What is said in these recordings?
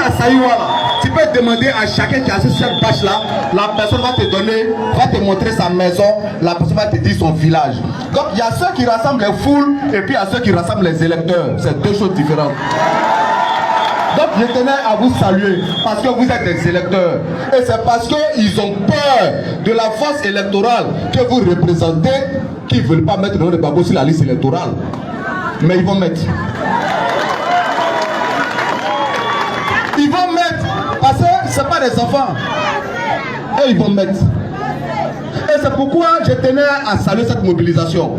à Saïwa, tu peux demander à chacun qui a sur cette bâche-là, la personne va te donner, va te montrer sa maison, la personne va te dire son village. Donc il y a ceux qui rassemblent les foules et puis il y a ceux qui rassemblent les électeurs. C'est deux choses différentes. Donc je tenais à vous saluer parce que vous êtes des électeurs. Et c'est parce qu'ils ont peur de la force électorale que vous représentez qu'ils ne veulent pas mettre le nom de Gbagbo sur la liste électorale. Mais ils vont mettre. Ils vont mettre. Parce que ce n'est pas des enfants. Et ils vont mettre. Et c'est pourquoi je tenais à saluer cette mobilisation.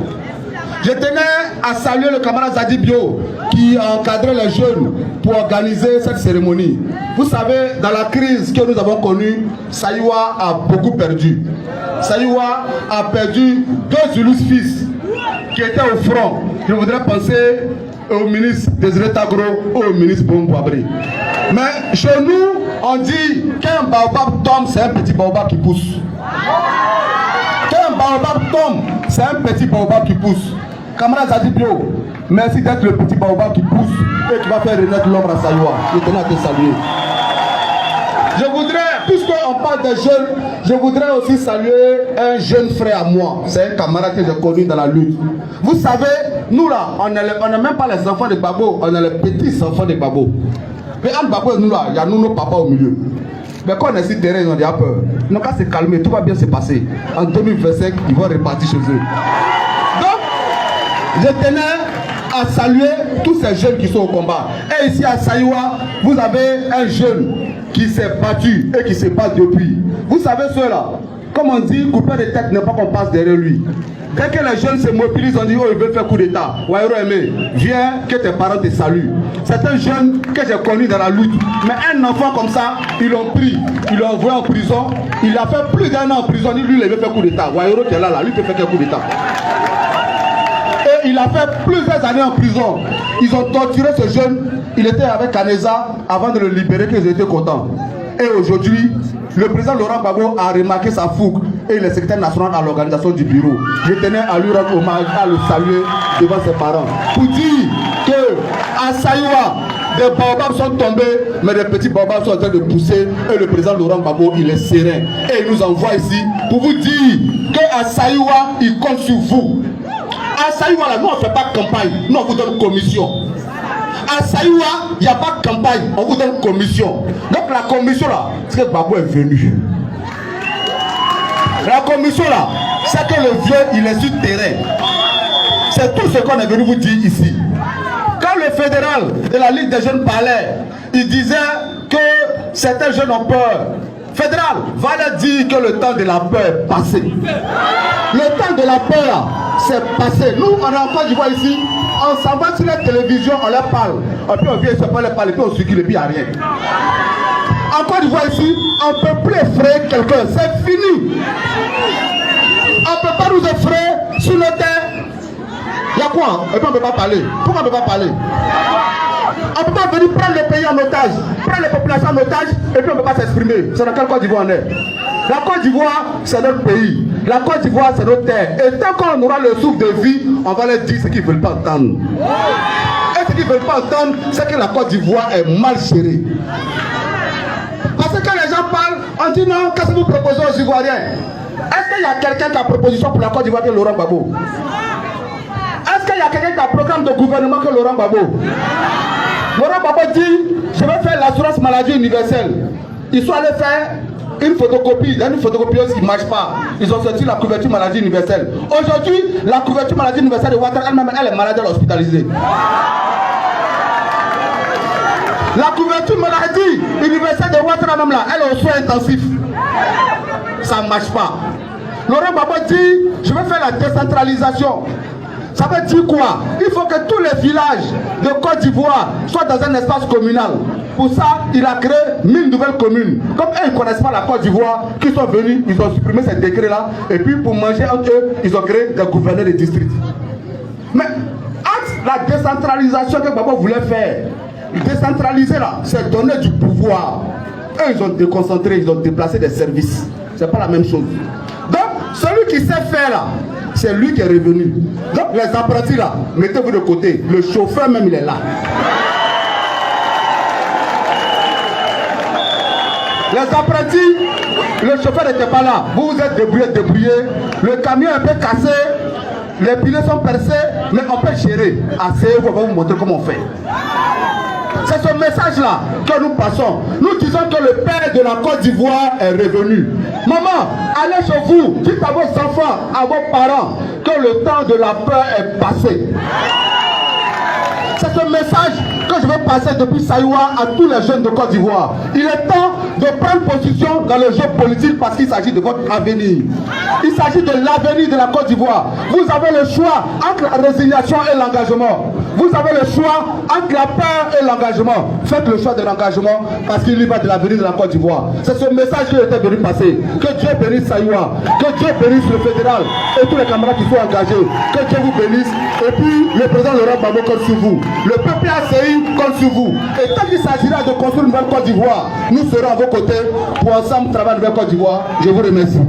Je tenais à saluer le camarade Zadi Bio qui a encadré les jeunes pour organiser cette cérémonie. Vous savez, dans la crise que nous avons connue, Saïwa a beaucoup perdu. Saïwa a perdu 2 Zulus fils qui étaient au front. Je voudrais penser au ministre Désiré Tagro ou au ministre Bombouabri. Mais chez nous, on dit qu'un baobab tombe, c'est un petit baobab qui pousse. Qu'un baobab tombe, c'est un petit baobab qui pousse. Camarade Zadi Bio, merci d'être le petit baobab qui pousse et qui va faire renaître l'ombre à Saïwa. Je tenais à te saluer. Je voudrais, puisqu'on parle des jeunes, je voudrais aussi saluer un jeune frère à moi. C'est un camarade que j'ai connu dans la lutte. Vous savez, nous là, on n'est même pas les enfants de Gbagbo, on est les petits enfants de Gbagbo. Mais entre Gbagbo et nous là, il y a nous, nos papas au milieu. Mais quand on est sur terrain, ils ont déjà peur. Donc quand c'est calmé, tout va bien se passer. En 2025, ils vont repartir chez eux. Je tenais à saluer tous ces jeunes qui sont au combat. Et ici à Saïwa, vous avez un jeune qui s'est battu et qui se bat depuis. Vous savez ceux-là, comme on dit, couper de tête n'est pas qu'on passe derrière lui. Dès que les jeunes se mobilisent, on dit oh, ils veulent faire coup d'état. Waïro Aimé, viens que tes parents te saluent. C'est un jeune que j'ai connu dans la lutte. Mais un enfant comme ça, ils l'ont pris, ils l'ont envoyé en prison. Il a fait plus d'1 an en prison. Lui, il veut faire coup d'état. Waïro qui est là, lui peut faire quel coup d'état. Il a fait plusieurs années en prison. Ils ont torturé ce jeune. Il était avec Kaneza avant de le libérer, qu'ils étaient contents. Et aujourd'hui, le président Laurent Gbagbo a remarqué sa fougue et il est secrétaire national à l'organisation du bureau. Je tenais à lui rendre hommage, à le saluer devant ses parents. Pour dire qu'à Saïwa, des baobabs sont tombés, mais des petits baobabs sont en train de pousser. Et le président Laurent Gbagbo, il est serein. Et il nous envoie ici pour vous dire qu'à Saïwa, il compte sur vous. À Saïwa, là, nous on ne fait pas campagne, nous on vous donne commission. À Saïwa, il n'y a pas de campagne, on vous donne commission. Donc la commission là, c'est que Gbagbo est venu. La commission là, c'est que le vieux il est sur terrain. C'est tout ce qu'on est venu vous dire ici. Quand le fédéral de la Ligue des jeunes parlait, il disait que certains jeunes ont peur. Fédéral, va leur dire que le temps de la peur est passé. Le temps de la peur là, c'est passé. Nous, on est en Côte d'Ivoire ici, on s'en va sur la télévision, on leur parle. Et puis on vient, on ne parle, et puis on circule, et puis il n'y a rien. En Côte d'Ivoire ici, on ne peut plus effrayer quelqu'un, c'est fini. On ne peut pas nous effrayer sur le terre. Il y a quoi? Et puis on ne peut pas parler. Pourquoi on ne peut pas parler? On ne peut pas venir prendre le pays en otage, prendre les populations en otage, et puis on ne peut pas s'exprimer. C'est dans quelle Côte d'Ivoire on est? La Côte d'Ivoire, c'est notre pays. La Côte d'Ivoire, c'est notre terre. Et tant qu'on aura le souffle de vie, on va leur dire ce qu'ils ne veulent pas entendre. Et ce qu'ils ne veulent pas entendre, c'est que la Côte d'Ivoire est mal gérée. Parce que quand les gens parlent, on dit non, qu'est-ce que vous proposez aux Ivoiriens? Est-ce qu'il y a quelqu'un qui a proposition pour la Côte d'Ivoire que Laurent Gbagbo? Est-ce qu'il y a quelqu'un qui a un programme de gouvernement que Laurent Gbagbo? Laurent Gbagbo dit, je vais faire l'assurance maladie universelle. Ils sont allés faire une photocopie, il y a une photocopieuse qui ne marche pas. Ils ont sorti la couverture maladie universelle. Aujourd'hui, la couverture maladie universelle de Ouattara, elle-même, elle est malade, elle est hospitalisée. La couverture maladie universelle de Ouattara, même là, elle est aux soins intensifs. Ça ne marche pas. Laurent Gbagbo dit, je vais faire la décentralisation. Ça veut dire quoi? Il faut que tous les villages de Côte d'Ivoire soient dans un espace communal. Pour ça, il a créé 1000 nouvelles communes. Comme eux, ils ne connaissent pas la Côte d'Ivoire, qui sont venus, ils ont supprimé ces décrets-là. Et puis, pour manger entre eux, ils ont créé des gouverneurs de districts. Mais, entre la décentralisation que Gbagbo voulait faire, décentraliser là, c'est donner du pouvoir. Eux, ils ont déconcentré, ils ont déplacé des services. C'est pas la même chose. Donc, celui qui sait faire là, c'est lui qui est revenu. Donc, les apprentis là, mettez-vous de côté. Le chauffeur même, il est là. Les apprentis, le chauffeur n'était pas là. Vous vous êtes débrouillé. Le camion est un peu cassé. Les piliers sont percés, mais on peut gérer. Asseyez-vous, on va vous montrer comment on fait. C'est ce message-là que nous passons. Nous disons que le père de la Côte d'Ivoire est revenu. Maman, allez chez vous, dites à vos enfants, à vos parents, que le temps de la peur est passé. C'est ce message que je veux passer depuis Saïwa à tous les jeunes de Côte d'Ivoire. Il est temps de prendre position dans le jeu politique parce qu'il s'agit de votre avenir. Il s'agit de l'avenir de la Côte d'Ivoire. Vous avez le choix entre la résignation et l'engagement. Vous avez le choix entre la peur et l'engagement. Faites le choix de l'engagement parce qu'il y va de l'avenir de la Côte d'Ivoire. C'est ce message qui était venu passer. Que Dieu bénisse Saïwa, que Dieu bénisse le fédéral et tous les camarades qui sont engagés. Que Dieu vous bénisse. Et puis le président Laurent Gbagbo compte sur vous. Le PPACI compte sur vous. Et tant qu'il s'agira de construire une nouvelle Côte d'Ivoire, nous serons à vos côtés pour ensemble travailler une nouvelle Côte d'Ivoire. Je vous remercie.